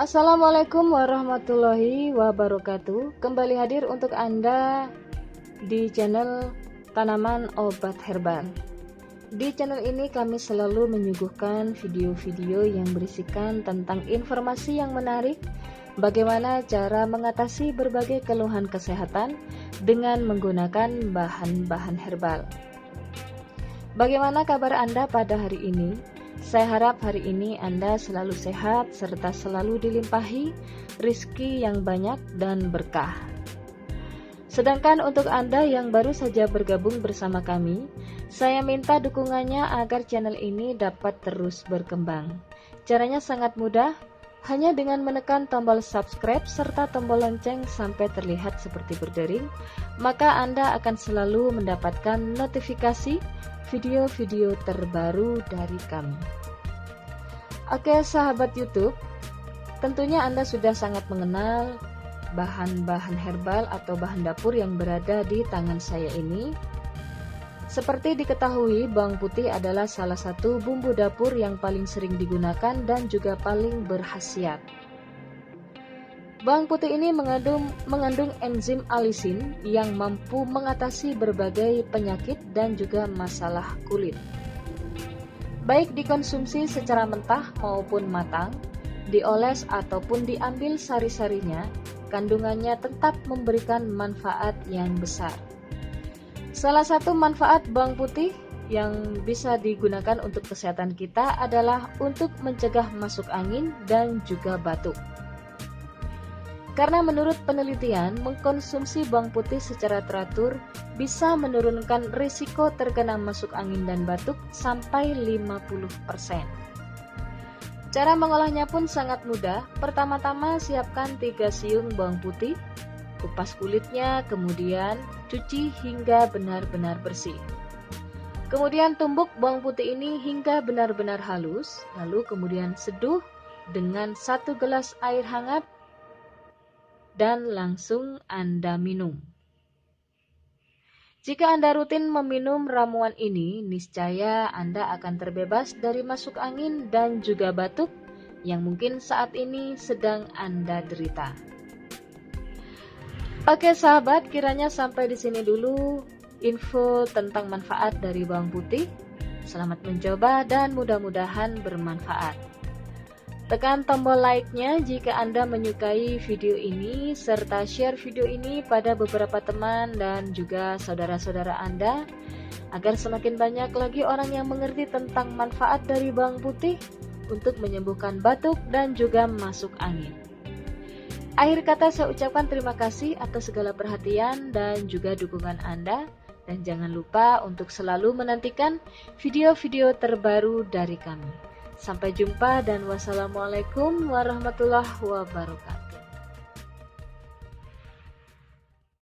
Assalamualaikum warahmatullahi wabarakatuh. Kembali hadir untuk Anda di channel Tanaman Obat Herbal. Di channel ini kami selalu menyuguhkan video-video yang berisikan tentang informasi yang menarik, bagaimana cara mengatasi berbagai keluhan kesehatan dengan menggunakan bahan-bahan herbal. Bagaimana kabar Anda pada hari ini? Saya harap hari ini Anda selalu sehat serta selalu dilimpahi rizki yang banyak dan berkah. Sedangkan untuk Anda yang baru saja bergabung bersama kami, saya minta dukungannya agar channel ini dapat terus berkembang. Caranya sangat mudah, hanya dengan menekan tombol subscribe serta tombol lonceng sampai terlihat seperti berdering, maka Anda akan selalu mendapatkan notifikasi video-video terbaru dari kami. Oke sahabat YouTube, tentunya Anda sudah sangat mengenal bahan-bahan herbal atau bahan dapur yang berada di tangan saya ini. Seperti diketahui, bawang putih adalah salah satu bumbu dapur yang paling sering digunakan dan juga paling berkhasiat. Bawang putih ini mengandung enzim alisin yang mampu mengatasi berbagai penyakit dan juga masalah kulit. Baik dikonsumsi secara mentah maupun matang, dioles ataupun diambil sari-sarinya, kandungannya tetap memberikan manfaat yang besar. Salah satu manfaat bawang putih yang bisa digunakan untuk kesehatan kita adalah untuk mencegah masuk angin dan juga batuk. Karena menurut penelitian, mengkonsumsi bawang putih secara teratur bisa menurunkan risiko terkena masuk angin dan batuk sampai 50%. Cara mengolahnya pun sangat mudah. Pertama-tama siapkan 3 siung bawang putih, kupas kulitnya, kemudian cuci hingga benar-benar bersih. Kemudian tumbuk bawang putih ini hingga benar-benar halus, lalu kemudian seduh dengan 1 gelas air hangat dan langsung Anda minum. Jika Anda rutin meminum ramuan ini, niscaya Anda akan terbebas dari masuk angin dan juga batuk yang mungkin saat ini sedang Anda derita. Oke sahabat, kiranya sampai di sini dulu info tentang manfaat dari bawang putih. Selamat mencoba dan mudah-mudahan bermanfaat. Tekan tombol like-nya jika Anda menyukai video ini, serta share video ini pada beberapa teman dan juga saudara-saudara Anda, agar semakin banyak lagi orang yang mengerti tentang manfaat dari bawang putih untuk menyembuhkan batuk dan juga masuk angin. Akhir kata saya ucapkan terima kasih atas segala perhatian dan juga dukungan Anda, dan jangan lupa untuk selalu menantikan video-video terbaru dari kami. Sampai jumpa dan wassalamualaikum warahmatullahi wabarakatuh.